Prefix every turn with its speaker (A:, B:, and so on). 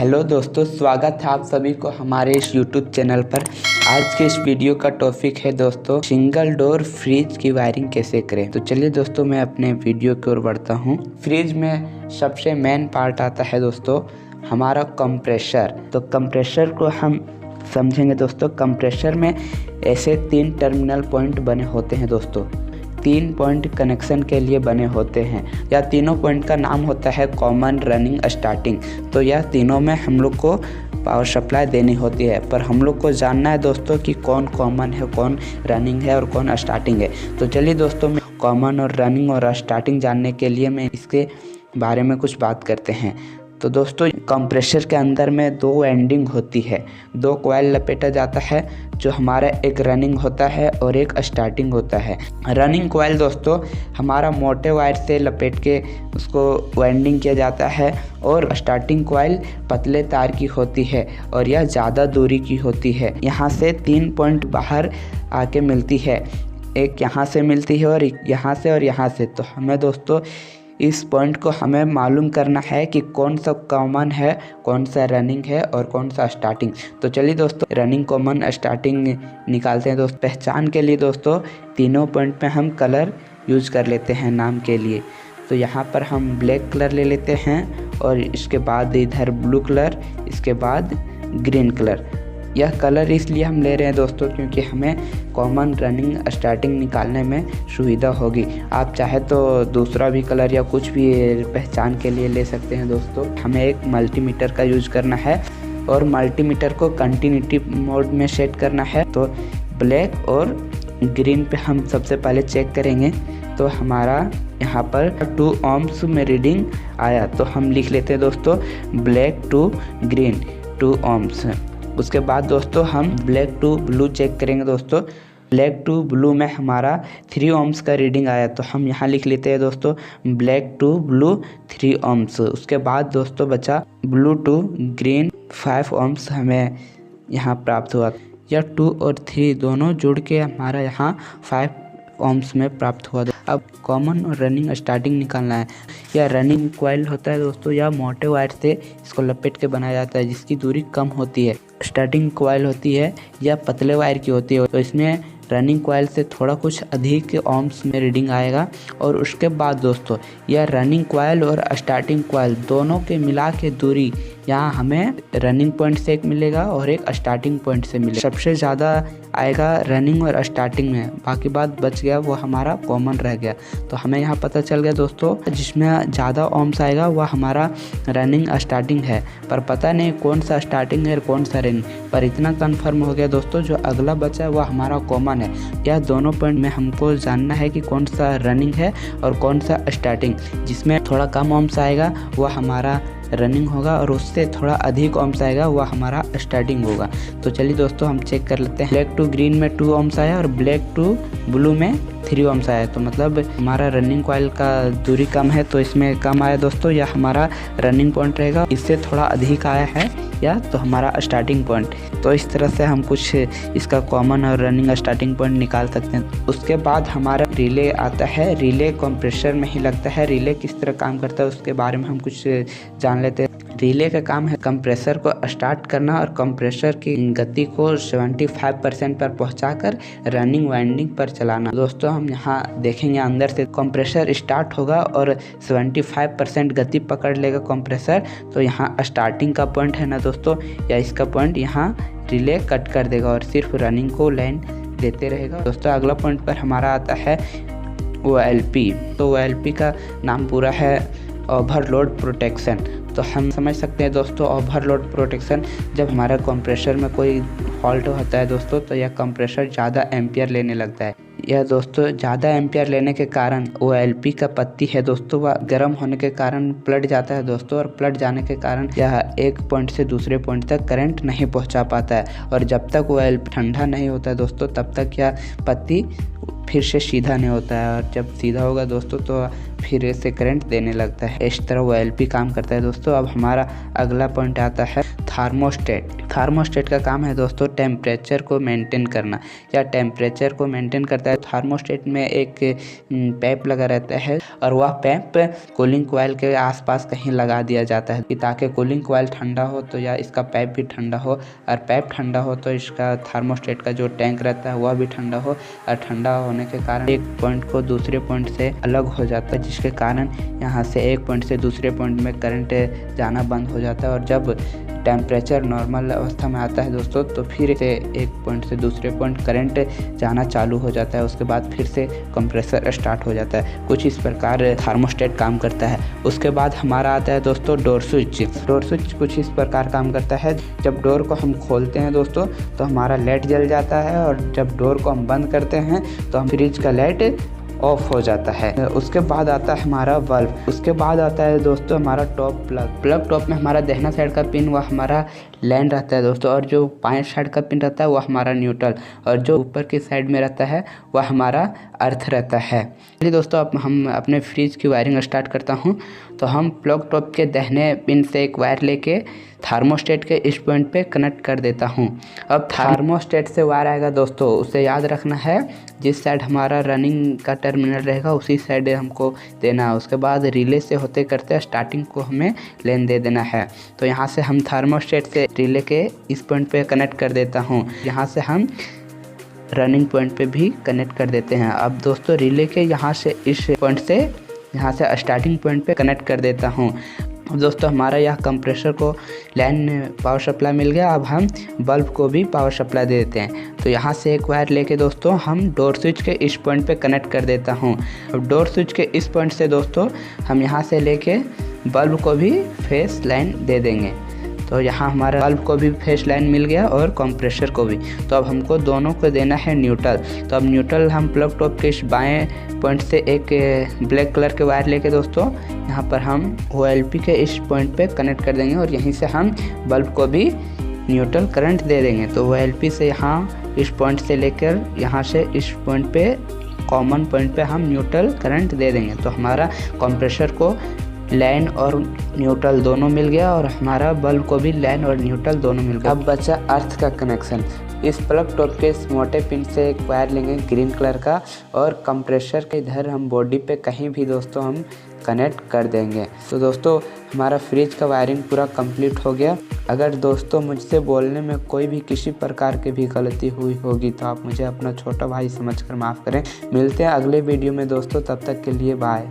A: Hello दोस्तों, स्वागत है आप सभी को हमारे इस YouTube चैनल पर। आज के इस वीडियो का टॉपिक है दोस्तों सिंगल डोर फ्रिज की वायरिंग कैसे करें। तो चलिए दोस्तों मैं अपने वीडियो की ओर बढ़ता हूँ। फ्रिज में सबसे मेन पार्ट आता है दोस्तों हमारा कंप्रेसर। तो कंप्रेसर को हम समझेंगे दोस्तों। कंप्रेसर में ऐसे 3 टर्मिनल पॉइंट बने होते हैं दोस्तों। 3 पॉइंट कनेक्शन के लिए बने होते हैं। या तीनों पॉइंट का नाम होता है कॉमन, रनिंग, स्टार्टिंग। तो यह तीनों में हम लोग को पावर सप्लाई देनी होती है, पर हम लोग को जानना है दोस्तों कि कौन कॉमन है, कौन रनिंग है और कौन स्टार्टिंग है। तो चलिए दोस्तों मैं कॉमन और रनिंग और स्टार्टिंग जानने के लिए मैं इसके बारे में कुछ बात करते हैं। तो दोस्तों कंप्रेसर के अंदर में 2 एंडिंग होती है, 2 कॉइल लपेटा जाता है, जो हमारा एक रनिंग होता है और एक स्टार्टिंग होता है। रनिंग कॉइल दोस्तों हमारा मोटे वायर से लपेट के उसको वाइंडिंग किया जाता है, और स्टार्टिंग कॉइल पतले तार की होती है और यह ज़्यादा दूरी की होती है। यहाँ से 3 पॉइंट बाहर आके मिलती है, एक यहाँ से मिलती है और यहाँ से और यहाँ से। तो हमें दोस्तों इस पॉइंट को हमें मालूम करना है कि कौन सा कॉमन है, कौन सा रनिंग है और कौन सा स्टार्टिंग। तो चलिए दोस्तों रनिंग, कॉमन, स्टार्टिंग निकालते हैं दोस्तों। पहचान के लिए दोस्तों तीनों पॉइंट पे हम कलर यूज कर लेते हैं नाम के लिए। तो यहाँ पर हम ब्लैक कलर ले लेते हैं और इसके बाद इधर ब्लू कलर, इसके बाद ग्रीन कलर। यह कलर इसलिए हम ले रहे हैं दोस्तों क्योंकि हमें कॉमन, रनिंग, स्टार्टिंग निकालने में सुविधा होगी। आप चाहे तो दूसरा भी कलर या कुछ भी पहचान के लिए ले सकते हैं दोस्तों। हमें एक मल्टीमीटर का यूज करना है और मल्टीमीटर को कंटिन्यूटी मोड में सेट करना है। तो ब्लैक और ग्रीन पे हम सबसे पहले चेक करेंगे। तो हमारा यहाँ पर 2 ohms में रीडिंग आया, तो हम लिख लेते हैं दोस्तों ब्लैक टू ग्रीन 2 ohms। उसके बाद दोस्तों हम ब्लैक टू ब्लू चेक करेंगे दोस्तों। ब्लैक टू ब्लू में हमारा 3 ohms का रीडिंग आया, तो हम यहाँ लिख लेते हैं दोस्तों ब्लैक टू ब्लू 3 ohms। उसके बाद दोस्तों बचा ब्लू टू ग्रीन 5 ohms हमें यहाँ प्राप्त हुआ। यह 2 और 3 दोनों जुड़ के हमारा यहाँ 5 ohms में प्राप्त हुआ। अब कॉमन और रनिंग, स्टार्टिंग निकालना है। यह रनिंग कॉइल होता है दोस्तों, या मोटे वायर से इसको लपेट के बनाया जाता है जिसकी दूरी कम होती है। स्टार्टिंग कॉइल होती है या पतले वायर की होती है, तो इसमें रनिंग कॉइल से थोड़ा कुछ अधिक ohms में रीडिंग आएगा। और उसके बाद दोस्तों यह रनिंग कॉइल और स्टार्टिंग कॉइल दोनों के मिला के दूरी यहाँ हमें रनिंग पॉइंट से एक मिलेगा और एक स्टार्टिंग पॉइंट से मिलेगा। सबसे ज़्यादा आएगा रनिंग और स्टार्टिंग में, बाकी बात बच गया वो हमारा कॉमन रह गया। तो हमें यहाँ पता चल गया दोस्तों जिसमें ज़्यादा ohms आएगा वह हमारा रनिंग, स्टार्टिंग है, पर पता नहीं कौन सा स्टार्टिंग है और कौन सा रनिंग। पर इतना कन्फर्म हो गया दोस्तों जो अगला बचा है वह हमारा कॉमन है। यह दोनों पॉइंट में हमको जानना है कि कौन सा रनिंग है और कौन सा स्टार्टिंग। जिसमें थोड़ा कम ohms आएगा वह हमारा रनिंग होगा और उससे थोड़ा अधिक ohms आएगा वह हमारा स्टार्टिंग होगा। तो चलिए दोस्तों हम चेक कर लेते हैं। ब्लैक टू ग्रीन में 2 ohms आया और ब्लैक टू ब्लू में 3 ohms आया। तो मतलब हमारा रनिंग कॉइल का दूरी कम है, तो इसमें कम आया दोस्तों, या हमारा रनिंग पॉइंट रहेगा। इससे थोड़ा अधिक आया है या तो हमारा स्टार्टिंग पॉइंट। तो इस तरह से हम कुछ इसका कॉमन और रनिंग, स्टार्टिंग पॉइंट निकाल सकते हैं। उसके बाद हमारा रिले आता है। रिले कंप्रेसर में ही लगता है। रिले किस तरह काम करता है उसके बारे में हम कुछ जान लेते हैं। रिले का काम है कंप्रेसर को स्टार्ट करना और कंप्रेसर की गति को 75% पर पहुंचाकर रनिंग वाइंडिंग पर चलाना। दोस्तों हम यहाँ देखेंगे अंदर से कंप्रेसर स्टार्ट होगा और 75% गति पकड़ लेगा कंप्रेसर। तो यहाँ स्टार्टिंग का पॉइंट है ना दोस्तों, या इसका पॉइंट यहाँ रिले कट कर देगा और सिर्फ रनिंग को लाइन देते रहेगा। दोस्तों अगला पॉइंट पर हमारा आता है OLP। तो OLP का नाम पूरा है ओवरलोड प्रोटेक्शन। तो हम समझ सकते हैं दोस्तों ओवरलोड प्रोटेक्शन, जब हमारा कंप्रेसर में कोई फॉल्ट होता है दोस्तों तो यह कंप्रेसर ज़्यादा एम्पियर लेने लगता है। यह दोस्तों ज़्यादा एम्पियर लेने के कारण OLP का पत्ती है दोस्तों वह गर्म होने के कारण पलट जाता है दोस्तों, और पलट जाने के कारण यह एक पॉइंट से दूसरे पॉइंट तक करंट नहीं पहुंचा पाता है। और जब तक OLP ठंडा नहीं होता है दोस्तों तब तक यह पत्ती फिर से सीधा नहीं होता है, और जब सीधा होगा दोस्तों तो फिर से करंट देने लगता है। इस तरह OLP काम करता है दोस्तों। अब हमारा अगला पॉइंट आता है थार्मोस्टेट का काम है दोस्तों टेम्परेचर को मेंटेन करना या टेम्परेचर को मेंटेन करता है। थार्मोस्टेट में एक पैप लगा रहता है और वह पैप कूलिंग कॉइल के आसपास कहीं लगा दिया जाता है ताकि कूलिंग कॉइल ठंडा हो तो या इसका पैप भी ठंडा हो, और पैप ठंडा हो तो इसका थार्मोस्टेट का जो टैंक रहता है वह भी ठंडा हो, और ठंडा होने के कारण एक पॉइंट को दूसरे पॉइंट से अलग हो जाता है, जिसके कारण यहाँ से एक पॉइंट से दूसरे पॉइंट में करंट जाना बंद हो जाता है। और जब टेम्परेचर नॉर्मल अवस्था में आता है दोस्तों तो फिर से एक पॉइंट से दूसरे पॉइंट करंट जाना चालू हो जाता है। उसके बाद फिर से कंप्रेसर स्टार्ट हो जाता है। कुछ इस प्रकार थार्मोस्टेट काम करता है। उसके बाद हमारा आता है दोस्तों डोर स्विच कुछ इस प्रकार काम करता है। जब डोर को हम खोलते हैं दोस्तों तो हमारा लाइट जल जाता है, और जब डोर को हम बंद करते हैं तो हम फ्रिज का लाइट ऑफ हो जाता है। उसके बाद आता है हमारा बल्ब। उसके बाद आता है दोस्तों हमारा टॉप प्लग। टॉप में हमारा दाहिना साइड का पिन वह हमारा लैंड रहता है दोस्तों, और जो बाएं साइड का पिन रहता है वह हमारा न्यूट्रल, और जो ऊपर की साइड में रहता है वह हमारा अर्थ रहता है। चलिए दोस्तों अब हम अपने फ्रिज की वायरिंग स्टार्ट करता हूँ। तो हम प्लग टॉप के दाहिने पिन से एक वायर लेके थार्मोस्टेट के इस पॉइंट पे कनेक्ट कर देता हूँ। अब थार्मोस्टेट से वायर आएगा दोस्तों, उसे याद रखना है जिस साइड हमारा रनिंग का टर्मिनल रहेगा उसी साइड हमको देना है। उसके बाद रिले से होते करते स्टार्टिंग को हमें लेन दे देना है। तो यहाँ से हम थार्मोस्टेट से रिले के इस पॉइंट पे कनेक्ट कर देता हूँ। यहाँ से हम रनिंग पॉइंट पे भी कनेक्ट कर देते हैं। अब दोस्तों रिले के यहाँ से इस पॉइंट से यहाँ से स्टार्टिंग पॉइंट पे कनेक्ट कर देता हूँ। अब दोस्तों हमारा यह कंप्रेसर को लाइन पावर सप्लाई मिल गया। अब हम बल्ब को भी पावर सप्लाई दे देते हैं। तो यहाँ से एक वायर लेके दोस्तों हम डोर स्विच के इस पॉइंट पे कनेक्ट कर देता हूँ। अब डोर स्विच के इस पॉइंट से दोस्तों हम यहाँ से लेके बल्ब को भी फेस लाइन दे देंगे। तो यहाँ हमारा बल्ब को भी फेस लाइन मिल गया और कंप्रेसर को भी। तो अब हमको दोनों को देना है न्यूट्रल। तो अब न्यूट्रल हम प्लग टॉप के इस बाएं पॉइंट से एक ब्लैक कलर के वायर लेके दोस्तों यहाँ पर हम OLP के इस पॉइंट पे कनेक्ट कर देंगे, और यहीं से हम बल्ब को भी न्यूट्रल करंट दे देंगे। तो OLP से यहाँ इस पॉइंट से लेकर यहाँ से इस पॉइंट पे कॉमन पॉइंट पे हम न्यूट्रल करंट दे देंगे। तो हमारा कंप्रेसर को लाइन और न्यूट्रल दोनों मिल गया, और हमारा बल्ब को भी लाइन और न्यूट्रल दोनों मिल गया। अब बचा अर्थ का कनेक्शन। इस प्लग टॉप के इस मोटे पिन से एक वायर लेंगे ग्रीन कलर का, और कंप्रेसर के इधर हम बॉडी पे कहीं भी दोस्तों हम कनेक्ट कर देंगे। तो दोस्तों हमारा फ्रिज का वायरिंग पूरा कंप्लीट हो गया। अगर दोस्तों मुझसे बोलने में कोई भी किसी प्रकार की भी गलती हुई होगी तो आप मुझे अपना छोटा भाई समझकर माफ़ करें। मिलते हैं अगले वीडियो में दोस्तों, तब तक के लिए बाय।